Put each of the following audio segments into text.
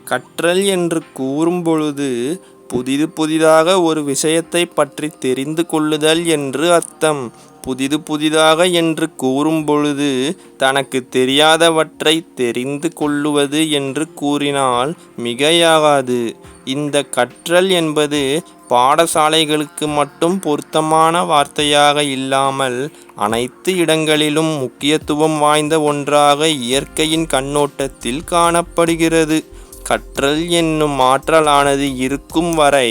கற்றல் என்று கூறும்பொழுது புதிது புதிதாக ஒரு விஷயத்தை பற்றி தெரிந்து கொள்ளுதல் என்று அர்த்தம். புதிது புதிதாக என்று கூறும்பொழுது தனக்கு தெரியாதவற்றை தெரிந்து கொள்ளுவது என்று கூறினால் மிகையாகாது. இந்த கற்றல் என்பது பாடசாலைகளுக்கு மட்டும் பொருத்தமான வார்த்தையாக இல்லாமல் அனைத்து இடங்களிலும் முக்கியத்துவம் வாய்ந்த ஒன்றாக இயற்கையின் கண்ணோட்டத்தில் காணப்படுகிறது. கற்றல் என்னும் ஆற்றலானது இருக்கும் வரை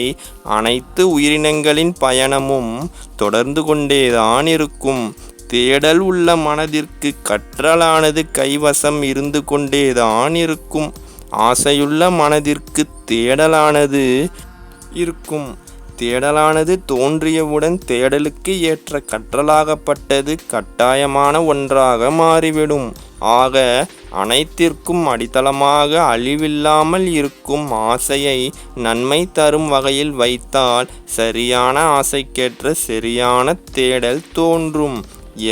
அனைத்து உயிரினங்களின் பயணமும் தொடர்ந்து கொண்டேதான் இருக்கும். தேடல் உள்ள மனதிற்கு கற்றலானது கைவசம் இருந்து கொண்டேதான் இருக்கும். ஆசையுள்ள மனதிற்கு தேடலானது இருக்கும். தேடலானது தோன்றியவுடன் தேடலுக்கு ஏற்ற கற்றலாகப்பட்டது கட்டாயமான ஒன்றாக மாறிவிடும். ஆக அனைத்திற்கும் அடித்தளமாக அழிவில்லாமல் இருக்கும் ஆசையை நன்மை தரும் வகையில் வைத்தால் சரியான ஆசைக்கேற்ற சரியான தேடல் தோன்றும்.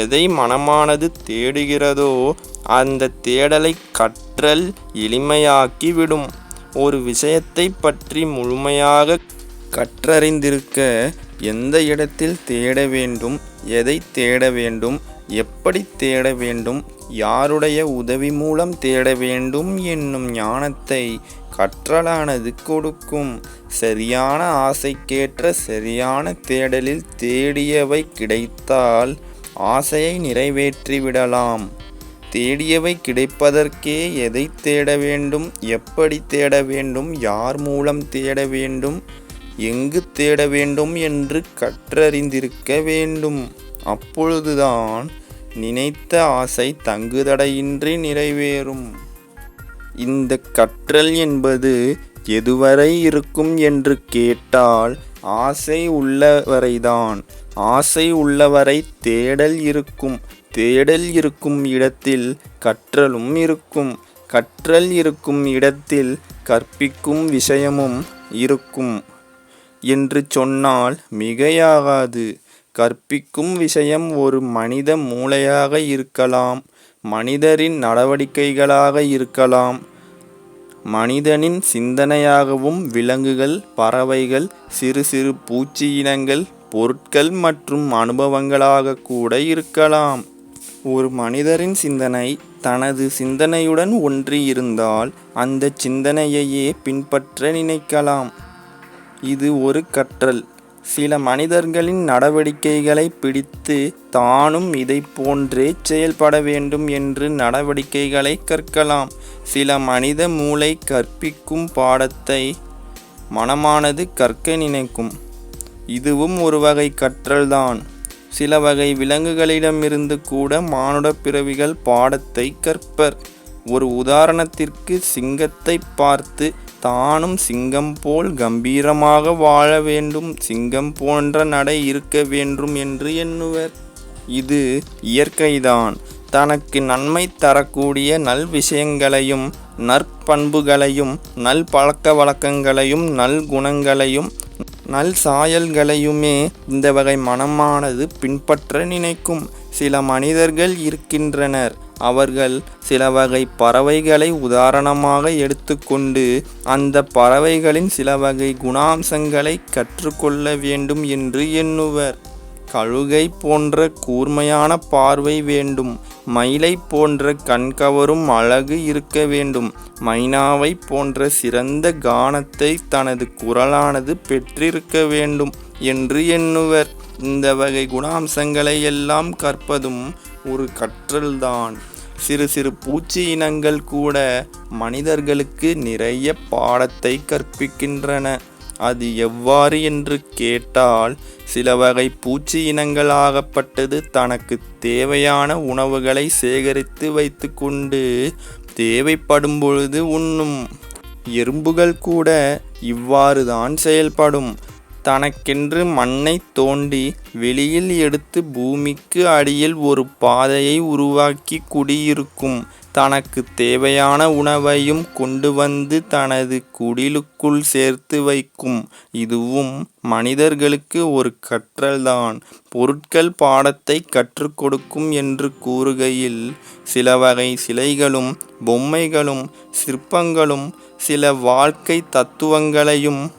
எதை மனமானது தேடுகிறதோ அந்த தேடலை கற்றல் எளிமையாக்கி விடும். ஒரு விஷயத்தை பற்றி முழுமையாக கற்றறிந்திருக்க எந்த இடத்தில் தேட வேண்டும், எதை தேட வேண்டும், எப்படி தேட வேண்டும், யாருடைய உதவி மூலம் தேட வேண்டும் என்னும் ஞானத்தை கற்றலானது கொடுக்கும். சரியான ஆசைக்கேற்ற சரியான தேடலில் தேடியவை கிடைத்தால் ஆசையை நிறைவேற்றிவிடலாம். தேடியவை கிடைப்பதற்கே எதை தேட வேண்டும், எப்படி தேட வேண்டும், யார் மூலம் தேட வேண்டும், எங்கு தேட வேண்டும் என்று கற்றறிந்திருக்க வேண்டும். அப்பொழுதுதான் நினைத்த ஆசை தங்குதடையின்றி நிறைவேறும். இந்த கற்றல் என்பது எதுவரை இருக்கும் என்று கேட்டால் ஆசை உள்ளவரைதான். ஆசை உள்ளவரை தேடல் இருக்கும். தேடல் இருக்கும் இடத்தில் கற்றலும் இருக்கும். கற்றல் இருக்கும் இடத்தில் கற்பிக்கும் விஷயமும் இருக்கும் என்று சொன்னால் மிகையாகாது. கற்பிக்கும் விஷயம் ஒரு மனித மூளையாக இருக்கலாம், மனிதரின் நடவடிக்கைகளாக இருக்கலாம், மனிதனின் சிந்தனையாகவும் விலங்குகள், பறவைகள், சிறு சிறு பூச்சி இனங்கள், பொருட்கள் மற்றும் அனுபவங்களாக கூட இருக்கலாம். ஒரு மனிதரின் சிந்தனை தனது சிந்தனையுடன் ஒன்றி இருந்தால் அந்த சிந்தனையையே பின்பற்ற நினைக்கலாம். இது ஒரு கற்றல். சில மனிதர்களின் நடவடிக்கைகளை பிடித்து தானும் இதை போன்றே செயல்பட வேண்டும் என்று நடவடிக்கைகளை கற்கலாம். சில மனித மூளை கற்பிக்கும் பாடத்தை மனமானது கற்க நினைக்கும். இதுவும் ஒரு வகை கற்றல்தான். சில வகை விலங்குகளிடமிருந்து கூட மானுட பிறவிகள் பாடத்தை கற்பர். ஒரு உதாரணத்திற்கு சிங்கத்தை பார்த்து தானும் சிங்கம் போல் கம்பீரமாக வாழ வேண்டும், சிங்கம் போன்ற நடை இருக்க வேண்டும் என்று எண்ணுவர். இது இயற்கைதான். தனக்கு நன்மை தரக்கூடிய நல் விஷயங்களையும் நற்பண்புகளையும் நல் பழக்க வழக்கங்களையும் நல் குணங்களையும் நல் சாயல்களையுமே இந்த வகை மனமானது பின்பற்ற நினைக்கும். சில மனிதர்கள் இருக்கின்றனர். அவர்கள் சில வகை பறவைகளை உதாரணமாக எடுத்துக்கொண்டு அந்த பறவைகளின் சில வகை குணாம்சங்களை கற்றுக்கொள்ள வேண்டும் என்று எண்ணுவர். கழுகை போன்ற கூர்மையான பார்வை வேண்டும். மயிலை போன்ற கண்கவரும் அழகு இருக்க வேண்டும். மைனாவை போன்ற சிறந்த கானத்தை தனது குரலானது பெற்றிருக்க வேண்டும் என்று எண்ணுவர். இந்த வகை குணாம்சங்களை எல்லாம் கற்பதும் ஒரு கற்றல்தான். சிறு சிறு பூச்சி இனங்கள் கூட மனிதர்களுக்கு நிறைய பாடத்தை கற்பிக்கின்றன. அது எவ்வாறு என்று கேட்டால், சில வகை பூச்சி இனங்களாகப்பட்டது தனக்கு தேவையான உணவுகளை சேகரித்து வைத்து கொண்டு தேவைப்படும் பொழுது உண்ணும். எறும்புகள் கூட இவ்வாறு தான் செயல்படும். தனக்கென்று மண்ணைத் தோண்டி வெளியில் எடுத்து பூமிக்கு அடியில் ஒரு பாதையை உருவாக்கி குடியிருக்கும். தனக்குத் தேவையான உணவையும் கொண்டு வந்து தனது குடிலுக்குள் சேர்த்து வைக்கும். இதுவும் மனிதர்களுக்கு ஒரு கற்றல்தான். பொருட்கள் பாடத்தைக் கற்றுக் கொடுக்கும் என்று கூறுகையில் சில வகை சிலைகளும் பொம்மைகளும் சிற்பங்களும் சில வாழ்க்கை தத்துவங்களையும்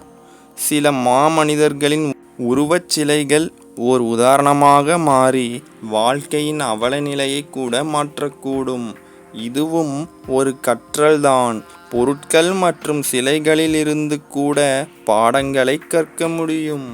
சில மாமனிதர்களின் உருவச் சிலைகள் ஓர் உதாரணமாக மாறி வாழ்க்கையின் அவலநிலையை கூட மாற்றக்கூடும். இதுவும் ஒரு கற்றல்தான். பொருட்கள் மற்றும் சிலைகளிலிருந்து கூட பாடங்களைக் கற்க முடியும்.